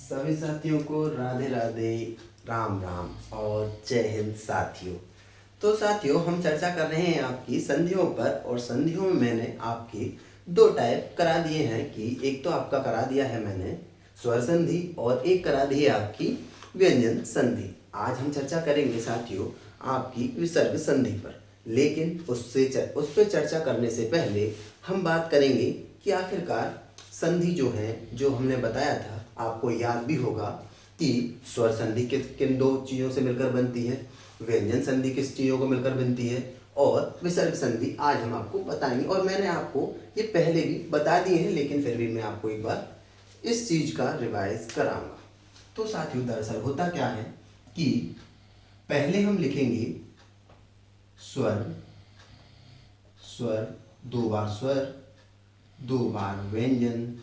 सभी साथियों को राधे राधे, राम राम और जय हिंद साथियों। तो साथियों, हम चर्चा कर रहे हैं आपकी संधियों पर, और संधियों में मैंने आपकी दो टाइप करा दिए हैं कि एक तो आपका करा दिया है मैंने स्वर संधि और एक करा दी है आपकी व्यंजन संधि। आज हम चर्चा करेंगे साथियों आपकी विसर्ग संधि पर, लेकिन उस पर चर्चा करने से पहले हम बात करेंगे कि आखिरकार संधि जो है, जो हमने बताया था, आपको याद भी होगा कि स्वर संधि किन दो चीज़ों से मिलकर बनती है, व्यंजन संधि किस चीज़ों को मिलकर बनती है, और विसर्ग संधि आज हम आपको बताएंगे। और मैंने आपको ये पहले भी बता दिए हैं, लेकिन फिर भी मैं आपको एक बार इस चीज़ का रिवाइज कराऊंगा। तो साथियों, दरअसल होता क्या है कि पहले हम लिखेंगे स्वर, स्वर, दो बार स्वर, दो बार व्यंजन,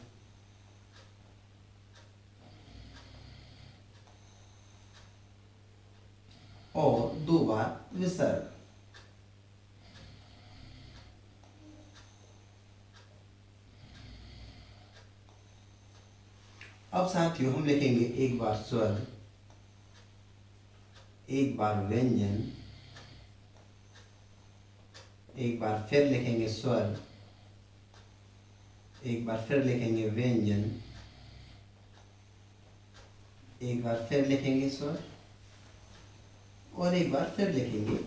और दो बार विसर्ग। अब साथियों हम लिखेंगे एक बार स्वर, एक बार व्यंजन, एक बार फिर लिखेंगे स्वर, एक बार फिर लिखेंगे व्यंजन, एक बार फिर लिखेंगे स्वर, और एक बार फिर लिखेंगे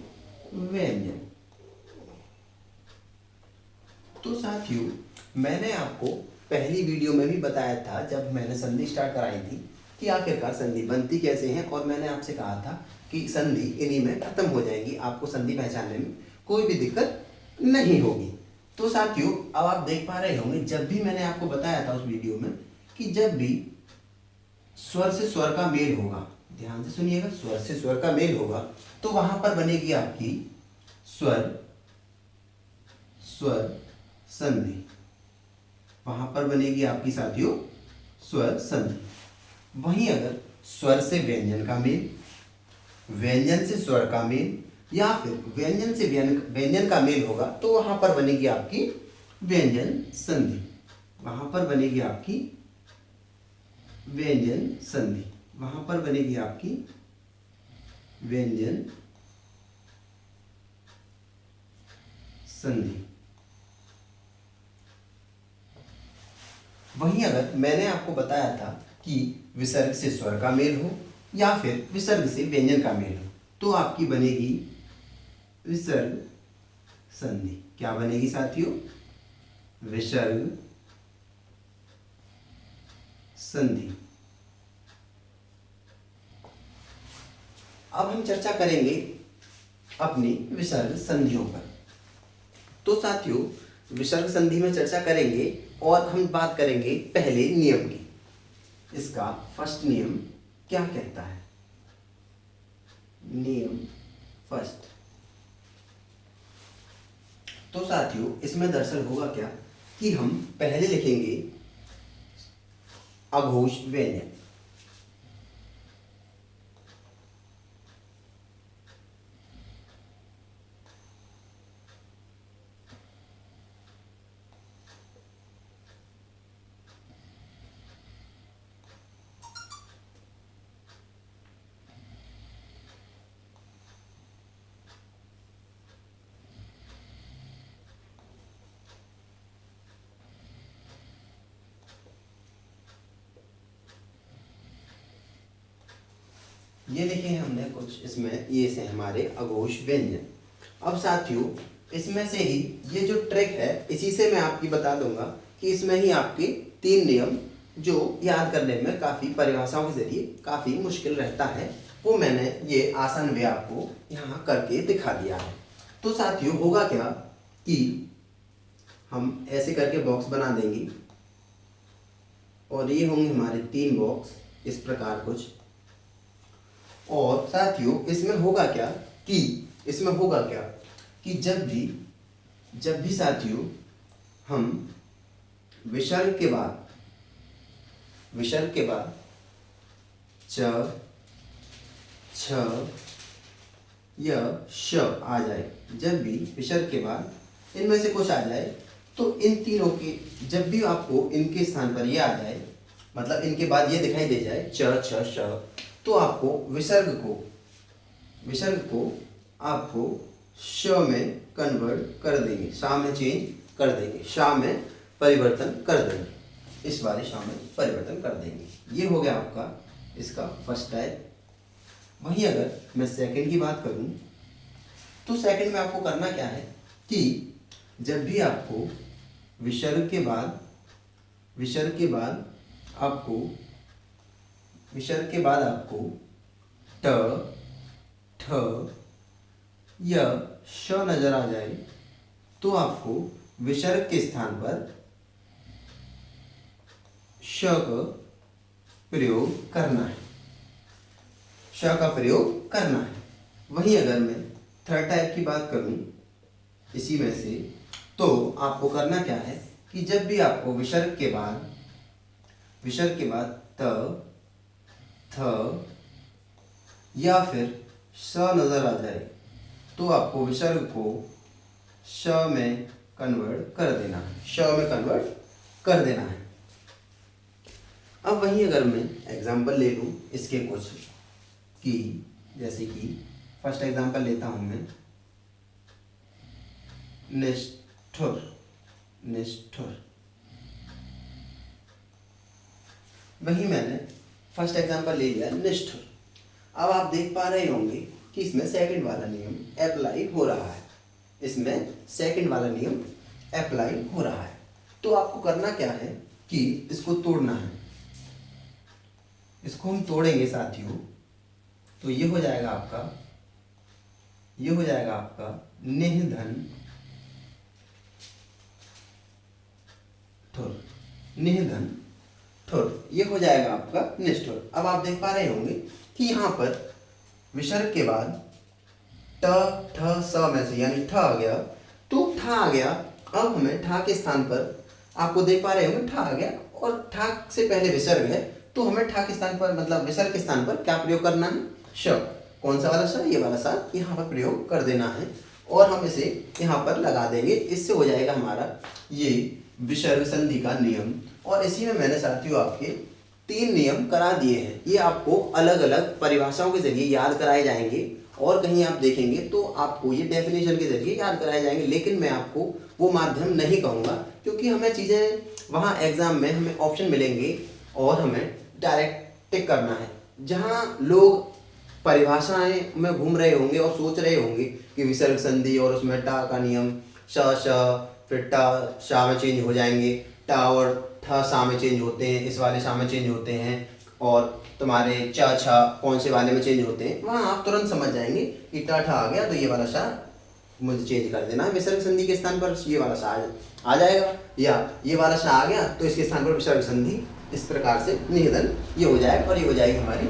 व्यंजन। तो साथियों, मैंने आपको पहली वीडियो में भी बताया था, जब मैंने संधि स्टार्ट कराई थी, कि आखिरकार संधि बनती कैसे है, और मैंने आपसे कहा था कि संधि इन्हीं में खत्म हो जाएगी, आपको संधि पहचानने में कोई भी दिक्कत नहीं होगी। तो साथियों, अब आप देख पा रहे होंगे, जब भी मैंने आपको बताया था उस वीडियो में कि जब भी स्वर से स्वर का मेल होगा, ध्यान से सुनिएगा, स्वर से स्वर का मेल होगा तो वहां पर बनेगी आपकी स्वर, स्वर संधि। वहां पर बनेगी आपकी साथियों स्वर संधि। वहीं अगर स्वर से व्यंजन का मेल, व्यंजन से स्वर का मेल, या फिर व्यंजन से व्यंजन का मेल होगा तो वहां पर बनेगी आपकी व्यंजन संधि। वहां पर बनेगी आपकी व्यंजन संधि। वहां पर बनेगी आपकी व्यंजन संधि। वहीं अगर मैंने आपको बताया था कि विसर्ग से स्वर का मेल हो या फिर विसर्ग से व्यंजन का मेल हो, तो आपकी बनेगी विसर्ग संधि। क्या बनेगी साथियों? विसर्ग संधि। अब हम चर्चा करेंगे अपनी विसर्ग संधियों पर। तो साथियों, विसर्ग संधि में चर्चा करेंगे और हम बात करेंगे पहले नियम की। इसका फर्स्ट नियम क्या कहता है? नियम फर्स्ट। तो साथियों, इसमें दरअसल होगा क्या कि हम पहले लिखेंगे अघोष व्यंजन, ये लिखे हैं हमने कुछ, इसमें ये से हमारे अघोष व्यंजन। अब साथियों, इसमें से ही ये जो ट्रिक है, इसी से मैं आपकी बता दूंगा कि इसमें ही आपके तीन नियम जो याद करने में काफ़ी परिभाषाओं के जरिए काफ़ी मुश्किल रहता है, वो मैंने ये आसान वे आपको यहाँ करके दिखा दिया है। तो साथियों, होगा क्या कि हम ऐसे करके बॉक्स बना देंगे, और ये होंगे हमारे तीन बॉक्स इस प्रकार कुछ। और साथियों, इसमें होगा क्या कि जब भी साथियों हम विसर्ग के बाद च, छ या श आ जाए, जब भी विसर्ग के बाद इनमें से कुछ आ जाए, तो इन तीनों के जब भी आपको इनके स्थान पर ये आ जाए मतलब इनके बाद ये दिखाई दे जाए च छ श, तो आपको विसर्ग को आपको श में कन्वर्ट कर देंगे, शा में चेंज कर देंगे, शा में परिवर्तन कर देंगे, इस वाले शा में परिवर्तन कर देंगे। ये हो गया आपका इसका फर्स्ट टाइप। वहीं अगर मैं सेकंड की बात करूं तो सेकंड में आपको करना क्या है कि जब भी आपको विसर्ग के बाद आपको ट ठ या श नजर आ जाए तो आपको विसर्ग के स्थान पर श का प्रयोग करना है, श का प्रयोग करना है। वहीं अगर मैं थर्ड टाइप की बात करूं इसी में से, तो आपको करना क्या है कि जब भी आपको विसर्ग के बाद त थ या फिर स नजर आ जाए तो आपको विसर्ग को श में कन्वर्ट कर देना है, अब वहीं अगर मैं एग्जाम्पल ले लूँ इसके कुछ कि जैसे कि फर्स्ट एग्जाम्पल लेता हूँ मैं निष्ठुर। वही मैंने फर्स्ट एग्जाम्पल ले लिया निष्ठुर। अब आप देख पा रहे होंगे कि इसमें सेकंड वाला नियम अप्लाई हो रहा है, तो आपको करना क्या है कि इसको तोड़ना है। इसको हम तोड़ेंगे साथियों, तो ये हो जाएगा आपका निधन ठुर, ये हो जाएगा आपका निष्ठुर। अब आप देख पा रहे होंगे कि यहाँ पर विसर्ग के बाद ट ठ स में से यानी ठ आ गया, तो ठ आ गया। अब हमें ठ के स्थान पर आपको देख पा रहे होंगे ठ आ गया और ठ से पहले विसर्ग है, तो हमें ठ के स्थान पर मतलब विसर्ग के स्थान पर क्या प्रयोग करना है, श। कौन सा वाला श, ये वाला श यहाँ पर प्रयोग कर देना है और हम इसे यहाँ पर लगा देंगे। इससे हो जाएगा हमारा ये विसर्ग संधि का नियम। और इसी में मैंने साथियों आपके 3 नियम करा दिए हैं। ये आपको अलग अलग परिभाषाओं के जरिए याद कराए जाएंगे और कहीं आप देखेंगे तो आपको ये डेफिनेशन के जरिए याद कराए जाएंगे, लेकिन मैं आपको वो माध्यम नहीं कहूँगा क्योंकि हमें चीज़ें वहाँ एग्जाम में हमें ऑप्शन मिलेंगे और हमें डायरेक्ट टिक करना है। जहाँ लोग परिभाषाएं में घूम रहे होंगे और सोच रहे होंगे कि विसर्ग संधि और उसमें टा का नियम श फिर टा शा में चेंज हो जाएंगे, टा और ठ सा में चेंज होते हैं, इस वाले शा में चेंज होते हैं, और तुम्हारे चा छा कौन से वाले में चेंज होते हैं, वहाँ आप तुरंत समझ जाएंगे कि टा ठा आ गया तो ये वाला शा मुझे चेंज कर देना है, विसर्ग संधि के स्थान पर ये वाला शा आ जाएगा, या ये वाला शा आ गया तो इसके स्थान पर विसर्ग संधि। इस प्रकार से निधन ये हो जाएगा और ये हो जाएगी हमारी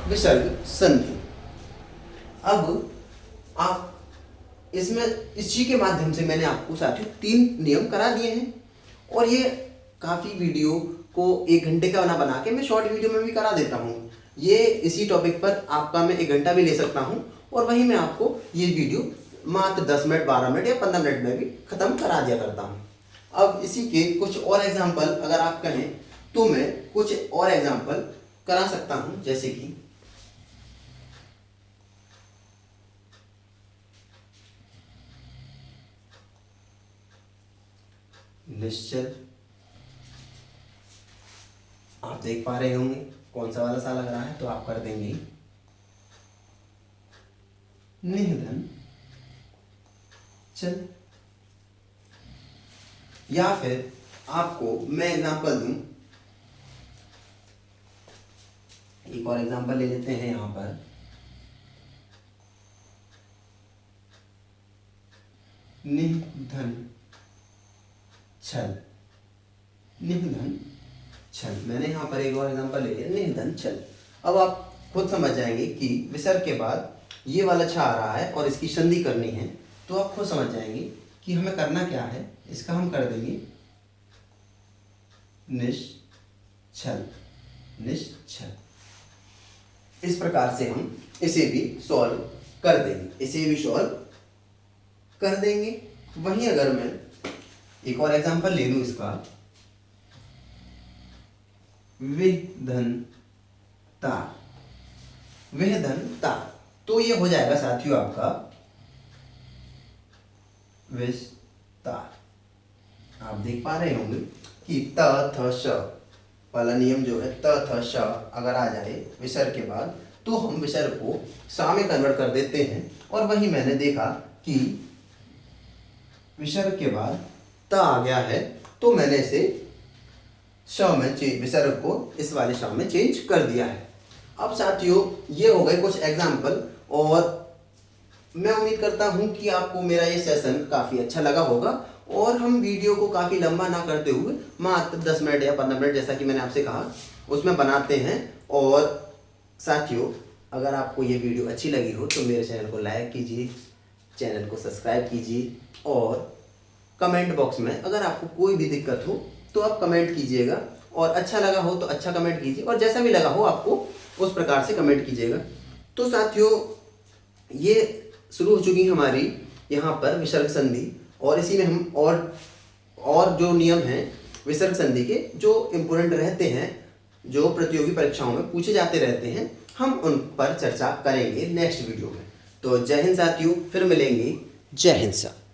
विसर्ग संधि। अब आप इसमें इसी के माध्यम से मैंने आपको साथियों 3 नियम करा दिए हैं और ये काफ़ी वीडियो को 1 घंटे का बना के मैं शॉर्ट वीडियो में भी करा देता हूँ। ये इसी टॉपिक पर आपका मैं 1 घंटा भी ले सकता हूँ और वहीं मैं आपको ये वीडियो मात्र 10 मिनट 12 मिनट या 15 मिनट में भी ख़त्म करा दिया करता हूँ। अब इसी के कुछ और एग्जाम्पल अगर आप कहें तो मैं कुछ और एग्जाम्पल करा सकता हूँ, जैसे कि निश्चल। आप देख पा रहे होंगे कौन सा वाला सा लग रहा है, तो आप कर देंगे निधन चल। या फिर आपको मैं एग्जांपल दूं, एक और एग्जांपल ले लेते हैं यहां पर निधन छल। निधन छल, मैंने यहाँ पर एक और एग्जांपल ले लिया निधन छल। अब आप खुद समझ जाएंगे कि विसर्ग के बाद ये वाला छा आ रहा है और इसकी संधि करनी है, तो आप खुद समझ जाएंगे कि हमें करना क्या है। इसका हम कर देंगे निश्चल। निश्चल, इस प्रकार से हम इसे भी सॉल्व कर देंगे। वहीं अगर मैं एक और एग्जांपल ले लूँ इसका, विधनता, विधनता। तो ये हो जाएगा साथियों आपका विस्तार। आप देख पा रहे होंगे कि त थ श वाला नियम जो है, त थ श अगर आ जाए विसर्ग के बाद तो हम विसर्ग को सा में कन्वर्ट कर देते हैं। और वही मैंने देखा कि विसर्ग के बाद त आ गया है तो मैंने इसे श में विसर्ग को इस वाले श में चेंज कर दिया है। अब साथियों ये हो गए कुछ एग्जाम्पल, और मैं उम्मीद करता हूँ कि आपको मेरा ये सेशन काफ़ी अच्छा लगा होगा और हम वीडियो को काफ़ी लंबा ना करते हुए मात्र 10 मिनट या 15 मिनट जैसा कि मैंने आपसे कहा उसमें बनाते हैं। और साथियों अगर आपको ये वीडियो अच्छी लगी हो तो मेरे चैनल को लाइक कीजिए, चैनल को सब्सक्राइब कीजिए और कमेंट बॉक्स में अगर आपको कोई भी दिक्कत हो तो आप कमेंट कीजिएगा, और अच्छा लगा हो तो अच्छा कमेंट कीजिए और जैसा भी लगा हो आपको उस प्रकार से कमेंट कीजिएगा। तो साथियों ये शुरू हो चुकी हमारी यहाँ पर विसर्ग संधि, और इसी में हम और जो नियम हैं विसर्ग संधि के जो इम्पोर्टेंट रहते हैं, जो प्रतियोगी परीक्षाओं में पूछे जाते रहते हैं, हम उन पर चर्चा करेंगे नेक्स्ट वीडियो में। तो जय हिंद साथियों, फिर मिलेंगे। जय हिंद साथियों।